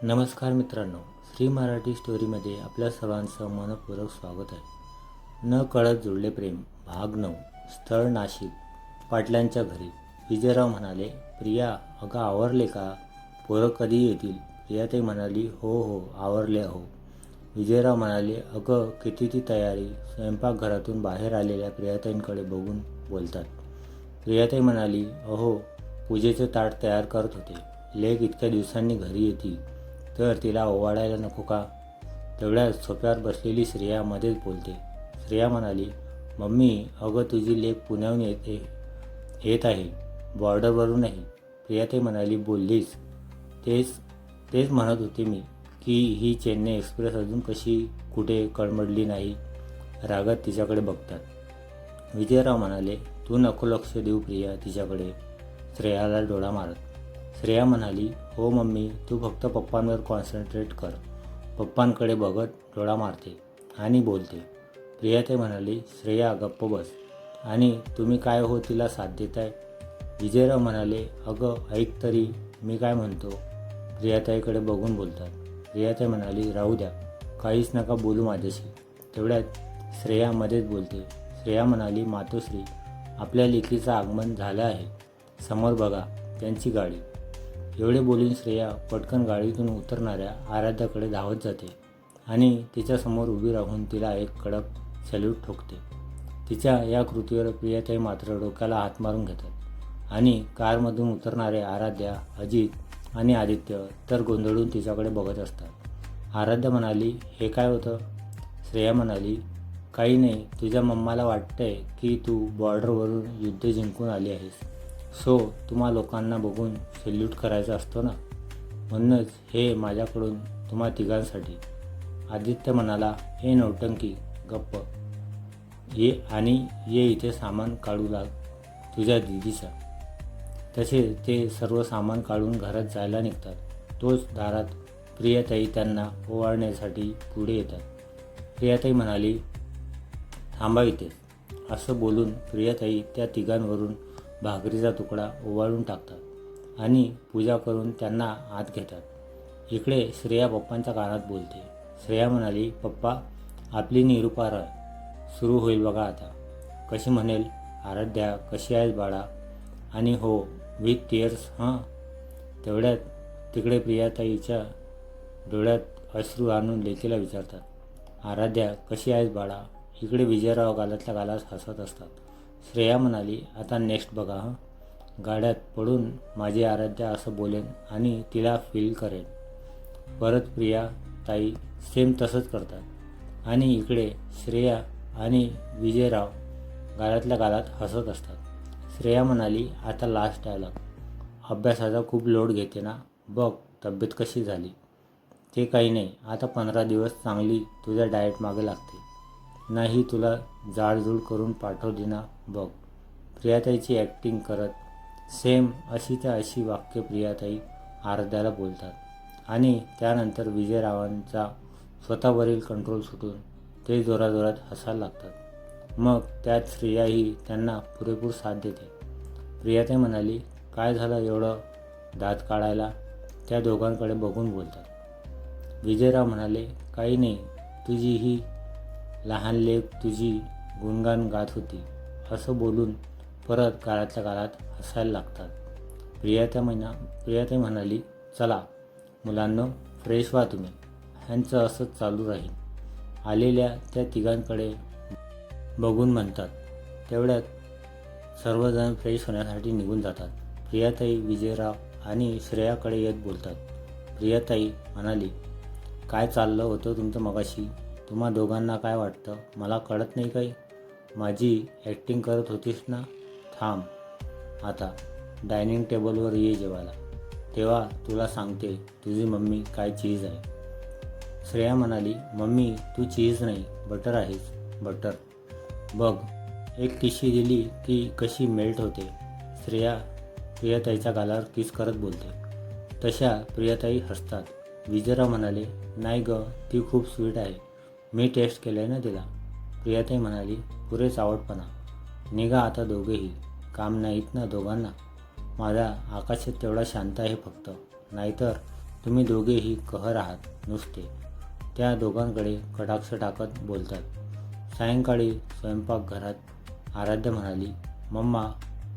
नमस्कार मित्रांनो, श्री मराठी स्टोरीमध्ये आपल्या सर्वांचं मनपूर्वक स्वागत आहे. न कळत जुळले प्रेम भाग 9. स्थळ नाशिक. पाटलांच्या घरी. विजयराव म्हणाले, प्रिया, अगं आवरले का? पोरं कधी येतील? प्रियाताई म्हणाली, हो हो आवरले हो. विजयराव म्हणाले, अगं किती ती तयारी? स्वयंपाकघरातून बाहेर आलेल्या प्रियाताईंकडे बघून बोलतात. प्रियाताई म्हणाली, अहो पूजेचे ताट तयार करत होते. लेक इतक्या दिवसांनी घरी येते तर तिला ओवाळायला नको का? तेवढ्यात सोफ्यावर बसलेली श्रेया मध्येच बोलते. श्रेया म्हणाली, मम्मी, अगं तुझी लेक पुण्याहून येत आहे, बॉर्डरवरूनही. प्रियाताई म्हणाली, बोललीस? तेच म्हणत होते मी की ही चेन्नई एक्सप्रेस अजून कशी कुठे कळमडली नाही. रागात तिच्याकडे बघतात. विजयराव म्हणाले, तू नको लक्ष देऊ प्रिया तिच्याकडे. श्रेयाला डोळा मारत. श्रेया म्हणाली, हो मम्मी, तू फक्त पप्पांवर कॉन्सन्ट्रेट कर. पप्पांकडे बघत डोळा मारते आणि बोलते. प्रियाताई म्हणाली, श्रेया गप्प बस. आणि तुम्ही काय हो तिला साथ देताय? विजयराव म्हणाले, अगं ऐक तरी मी काय म्हणतो. प्रियाताईकडे बघून बोलतात. प्रियाताई म्हणाली, राहू द्या, काहीच नका बोलू माझ्याशी. तेवढ्यात श्रेया मध्येच बोलते. श्रेया म्हणाली, मातोश्री, आपल्या लेकीचं आगमन झालं आहे. समोर बघा त्यांची गाडी. एवढे बोलून श्रेया पटकन गाडीतून उतरणाऱ्या आराध्याकडे धावत जाते आणि तिच्यासमोर उभी राहून तिला एक कडक सॅल्यूट ठोकते. तिच्या या कृतीवर प्रियाताई मात्र डोक्याला हात मारून घेतात आणि कारमधून उतरणारे आराध्या, अजित आणि आदित्य तर गोंधळून तिच्याकडे बघत असतात. आराध्या म्हणाली, हे काय होतं? श्रेया म्हणाली, काही नाही, तुझ्या मम्माला वाटतंय की तू बॉर्डरवरून युद्ध जिंकून आली आहेस, सो तुम्हा लोकांना बघून सॅल्यूट करायचा असतो ना, म्हणूनच हे माझ्याकडून तुम्हा तिघांसाठी. आदित्य म्हणाला, हे नौटंकी, गप्प ये आणि ये इथे सामान काढू लाग तुझ्या दिदीचा. तसे ते सर्व सामान काढून घरात जायला निघतात. तोच दारात प्रियाताई त्यांना ओवाळण्यासाठी पुढे येतात. प्रियाताई म्हणाली, थांबा इथेच. असं बोलून प्रियाताई त्या तिघांवरून भाकरीचा तुकडा ओवाळून टाकतात आणि पूजा करून त्यांना आत घेतात. इकडे श्रेया पप्पांच्या कानात बोलते. श्रेया म्हणाली, पप्पा, आपली निरुपार सुरू होईल बघा आता. कशी म्हणेल, आराध्या कशी आहेस बाळा? आणि हो, विथ टिअर्स हां. तेवढ्यात तिकडे प्रियाताईच्या डोळ्यात अश्रू आणून लेकीला विचारतात, आराध्या कशी आहेस बाळा? इकडे विजयराव गालातल्या गालात हसत असतात. श्रेया म्हणाली, आता नेक्स्ट बघा हं. गाड्यात पडून माझी आराध्या असं बोलेन आणि तिला फील करेन. परत प्रिया ताई सेम तसंच करतात आणि इकडे श्रेया आणि विजयराव गालातल्या गालात हसत असतात. श्रेया म्हणाली, आता लास्ट डायलॉग. अभ्यासाचा खूप लोड घेते ना, बघ तब्येत कशी झाली. ते काही नाही, आता 15 दिवस चांगली तुझ्या डाएट मागे लागते. नाही तुला जाडजूड करून पाठवली ना, बघ. प्रियाताईची ॲक्टिंग करत सेम अशीच्या अशी वाक्य प्रियाताई आराध्याला बोलतात आणि त्यानंतर विजयरावांचा स्वतःवरील कंट्रोल सुटून ते जोराजोरात हसायला लागतात. मग त्यात श्रेयाही त्यांना पुरेपूर साथ देते. प्रियाताई म्हणाली, काय झालं एवढं दात काढायला? त्या दोघांकडे बघून बोलतात. विजयराव म्हणाले, काही नाही, तुझी ही लहान लेक तुझी गुणगान गात होती. असं बोलून परत गालातल्या गालात हसायला लागतात. प्रियाताई म्हणाली, चला मुलांनो, फ्रेश व्हा तुम्ही. ह्यांचं असंच चालू राहील. आलेल्या त्या तिघांकडे बघून म्हणतात. तेवढ्यात सर्वजण फ्रेश होण्यासाठी निघून जातात. प्रियाताई विजयराव आणि श्रेयाकडे येत बोलतात. प्रियाताई म्हणाली, काय चाललं होतं तुमचं मगाशी? तुम्हा दोघांना काय वाटतं, मला कळत नाही काही? माझी ॲक्टिंग करत होतीस ना? थांब आता, डायनिंग टेबलवर ये जेवायला, तेव्हा तुला सांगते तुझी मम्मी काय चीज आहे. श्रेया म्हणाली, मम्मी तू चीज नाही, बटर आहेस, बटर. बघ, एक टिशी दिली की कशी मेल्ट होते. श्रेया प्रियाताईच्या गालावर किस करत बोलते. तशा प्रियाताई हसतात. विजयराव म्हणाले, नाही ग, ती खूप स्वीट आहे, मी टेस्ट केलं आहे ना तिला. प्रियाताई म्हणाली, पुरेच आवडपणा. निघा आता दोघेही, काम नाहीत ना दोघांना. माझा आकाशात तेवढा शांत आहे फक्त, नाहीतर तुम्ही दोघेही कहर आहात नुसते. त्या दोघांकडे कटाक्ष टाकत बोलतात. सायंकाळी स्वयंपाकघरात आराध्या म्हणाली, मम्मा,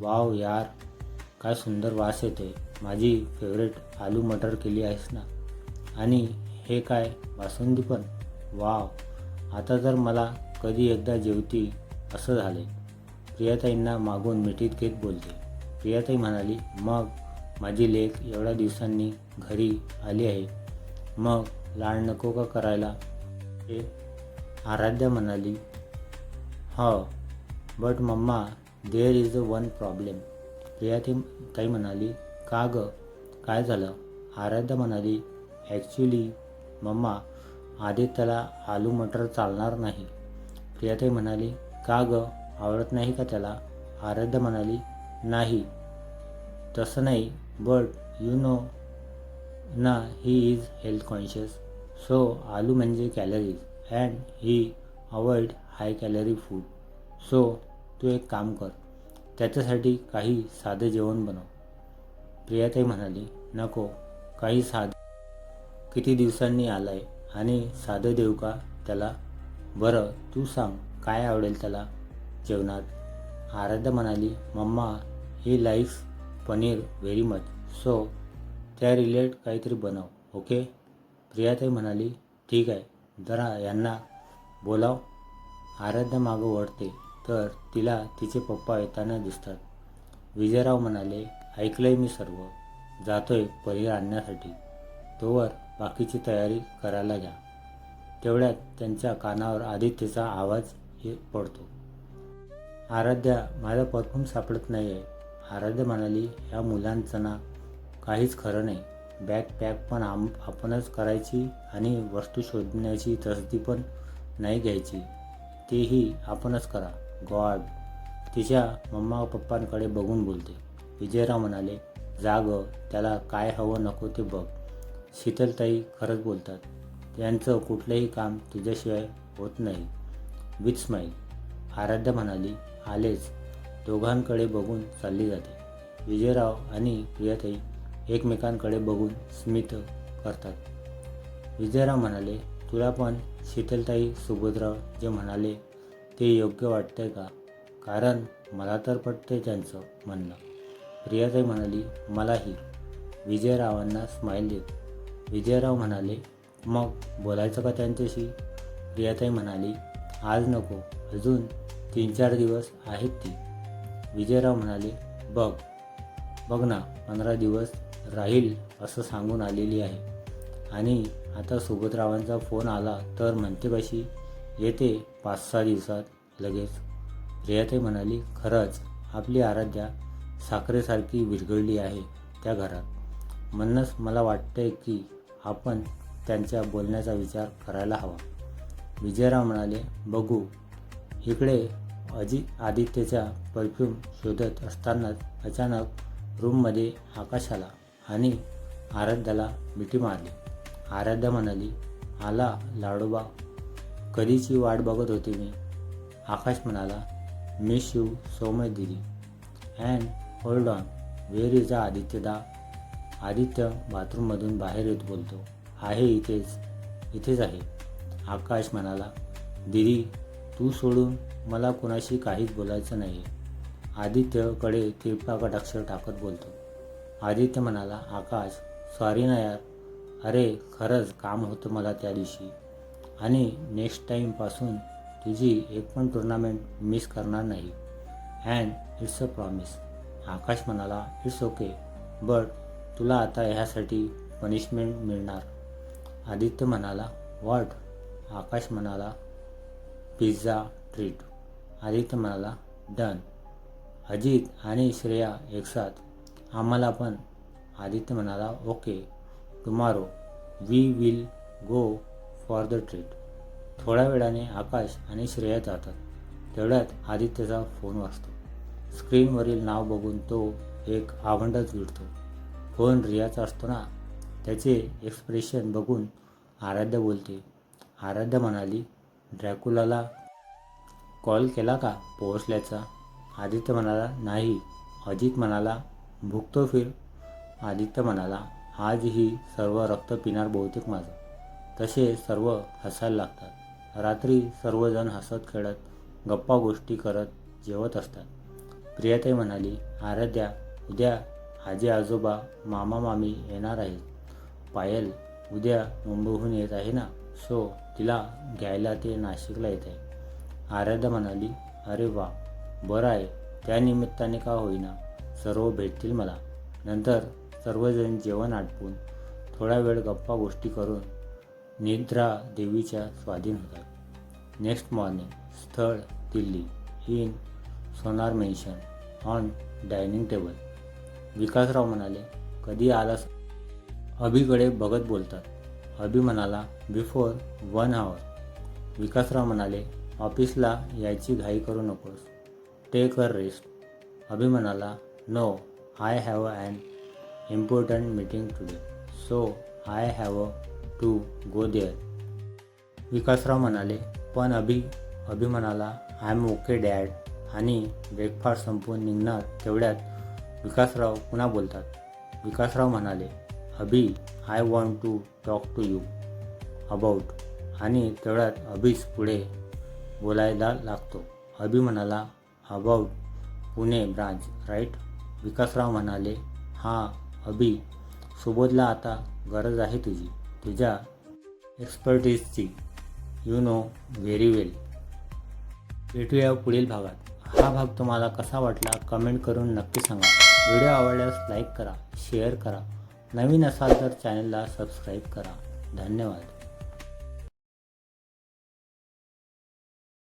वाव यार, काय सुंदर वास येतोय. माझी फेवरेट आलू मटर केली आहेस ना? आणि हे काय, बासुंदी पण? वाव, आता तर मला कधी एकदा जेवती असं झालंय. प्रियाताईंना मागून मिठीत घेत बोलते. प्रियाताई म्हणाली, मग माझी लेक एवढ्या दिवसांनी घरी आली आहे, मग लाड नको का करायला? आराध्या म्हणाली, हो, but mamma, there is one problem. प्रियाताई म्हणाली, का गं, काय झालं? आराध्या म्हणाली, ॲक्च्युली मम्मा, आदित्यला आलू मटर चालणार नाही. प्रियाताई म्हणाली, का गं, आवडत नाही का त्याला? आराध्या म्हणाली, नाही तसं नाही, बट यू नो ना, he is health conscious, so आलू म्हणजे calories and he avoid high calorie food. So तू एक काम कर, त्याच्यासाठी काही साधं जेवण बनव. प्रियाताई म्हणाली, नको, काही साधं, किती दिवसांनी आलाय आणि साधं देऊ का त्याला? बरं तू सांग, काय आवडेल त्याला जेवणात? आराध्या म्हणाली, mamma, he likes paneer very much, so त्या रिलेट काहीतरी बनव, ओके? प्रियाताई म्हणाली, ठीक आहे, जरा यांना बोलाव. आराध्या मागं वळते तर तिला तिचे पप्पा येताना दिसतात. विजयराव म्हणाले, ऐकलंय मी सर्व, जातोय पनीर आणण्यासाठी, तोवर बाकीची तयारी करायला घ्या. तेवढ्यात त्यांच्या कानावर आदित्यचा आवाज पडतो. आराध्या, माझा परफ्यूम सापडत नाही आहे. आराध्या म्हणाली, ह्या मुलांचं ना काहीच खरं नाही. बॅग पॅक पण आपणच करायची आणि वस्तू शोधण्याची तसदी पण नाही घ्यायची, तेही आपणच करा. गॉड. तिच्या मम्मा पप्पांकडे बघून बोलते. विजयराव म्हणाले, जा गं, त्याला काय हवं नको ते बघ. शीतलताई खरंच बोलतात, त्यांचं कुठलंही काम तुझ्याशिवाय होत नाही. With smile. आराध्या म्हणाली, आलेच. दोघांकडे बघून चालली जाते. विजयराव आणि प्रियाताई एकमेकांकडे बघून स्मित करतात. विजयराव म्हणाले, तुला पण शीतलताई सुभद्रा जे म्हणाले ते योग्य वाटतंय का? कारण मला तर पटतंय त्यांचं म्हणणं. प्रियाताई म्हणाली, मलाही. विजयरावांना स्माईल देत विजयराव म्हणाले, मग बोलायचं का त्यांच्याशी? प्रियाताई म्हणाली, आज नको, अजून 3-4 दिवस आहेत ती. विजयराव म्हणाले, बघ ना, 15 दिवस राहील असं सांगून आलेली आहे आणि आता सुभद्रावांचा फोन आला तर म्हणते कशी, येते 5-6 दिवसात लगेच. प्रियाताई म्हणाली, खरंच आपली आराध्या साखरेसारखी विरघळली आहे त्या घरात. म्हणूनच मला वाटतंय की आपण त्यांच्या बोलण्याचा विचार करायला हवा. विजयराव म्हणाले, बघू. इकडे आदित्यचा परफ्यूम शोधत असतानाच अचानक रूममध्ये आकाश आला आणि आराध्याला मिठी मारली. आराध्या म्हणाली, आला लाडोबा, कधीची वाट बघत होती मी. आकाश म्हणाला, मिस यू सो मच दीदी. And hold on, where is Aditya Aditya बाथरूममधून बाहेर येत बोलतो, आहे इथेच आहे. आकाश म्हणाला, दीदी, तू सोडून मला कोणाशी काहीच बोलायचं नाही. आदित्यकडे तिरपा कटाक्ष टाकत बोलतो. आदित्य म्हणाला, आकाश, सॉरी ना यार. अरे खरंच काम होतं मला त्या दिवशी आणि नेक्स्ट टाईमपासून तुझी एक पण टुर्नामेंट मिस करणार नाही. And it's a promise. Aakash म्हणाला, इट्स ओके, बट तुला आता ह्यासाठी पनिशमेंट मिळणार. आदित्य म्हणाला, व्हॉट? आकाश म्हणाला, पिझ्झा ट्रीट. आदित्य म्हणाला, डन. अजित आणि श्रेया एकसाथ, आम्हाला पण. आदित्य म्हणाला, okay, tomorrow we will go for the treat. थोड्या वेळाने आकाश आणि श्रेया जातात. तेवढ्यात आदित्यचा फोन वाजतो. स्क्रीनवरील नाव बघून तो एक आवंडच गिळतो. फोन रियाचा असतो ना. त्याचे एक्सप्रेशन बघून आराध्या बोलते. आराध्या म्हणाली, ड्रॅकुलाला कॉल केला का पोहोचल्याचा? आदित्य म्हणाला, नाही. अजित म्हणाला, भुगतो फिर. आदित्य म्हणाला, आजही सर्व रक्त पिणार बहुतेक माझं. तसे सर्व हसायला लागतात. रात्री सर्वजण हसत खेळत गप्पा गोष्टी करत जेवत असतात. प्रियाताई म्हणाली, आराध्या, उद्या आजी आजोबा मामा मामी येणार आहेत. पायल उद्या मुंबईहून येत आहे ना, सो तिला घ्यायला ते नाशिकला येत आहे. आराध्या म्हणाली, अरे वा, बरं आहे. त्या निमित्ताने का होईना सर्व भेटतील मला. नंतर सर्वजण जेवण आटपून थोडा वेळ गप्पा गोष्टी करून निद्रा देवीच्या स्वाधीन होतात. Next morning. स्थळ Delhi. In Sonar mansion on dining table. Vikasrao म्हणाले, कधी आलास? अभिकडे बघत बोलतात. अभि म्हणाला, बिफोर 1 hour. विकासराव म्हणाले, ऑफिसला यायची घाई करू नकोस. Take a rest. अभि म्हणाला, no, I have an important meeting today, so I have to go there. Vikasrao म्हणाले, पण अभि म्हणाला, आय एम ओके डॅड. आणि ब्रेकफास्ट संपवून निघणार तेवढ्यात विकासराव पुन्हा बोलतात. विकासराव म्हणाले, Abhi, I want to talk to you about. आणि तेवढ्यात अभिच पुढे बोलायला लागतो. अभि म्हणाला, about Pune branch, right? Vikasrao म्हणाले, हां अभि, सुबोधला आता गरज आहे तुझ्या एक्सपर्टीजची. यू नो व्हेरी वेल. भेटूया पुढील भागात. हा भाग तुम्हाला कसा वाटला कमेंट करून नक्की सांगा. व्हिडिओ आवडल्यास लाईक करा, शेअर करा. नवीन असाल तर चॅनलला सबस्क्राईब करा. धन्यवाद.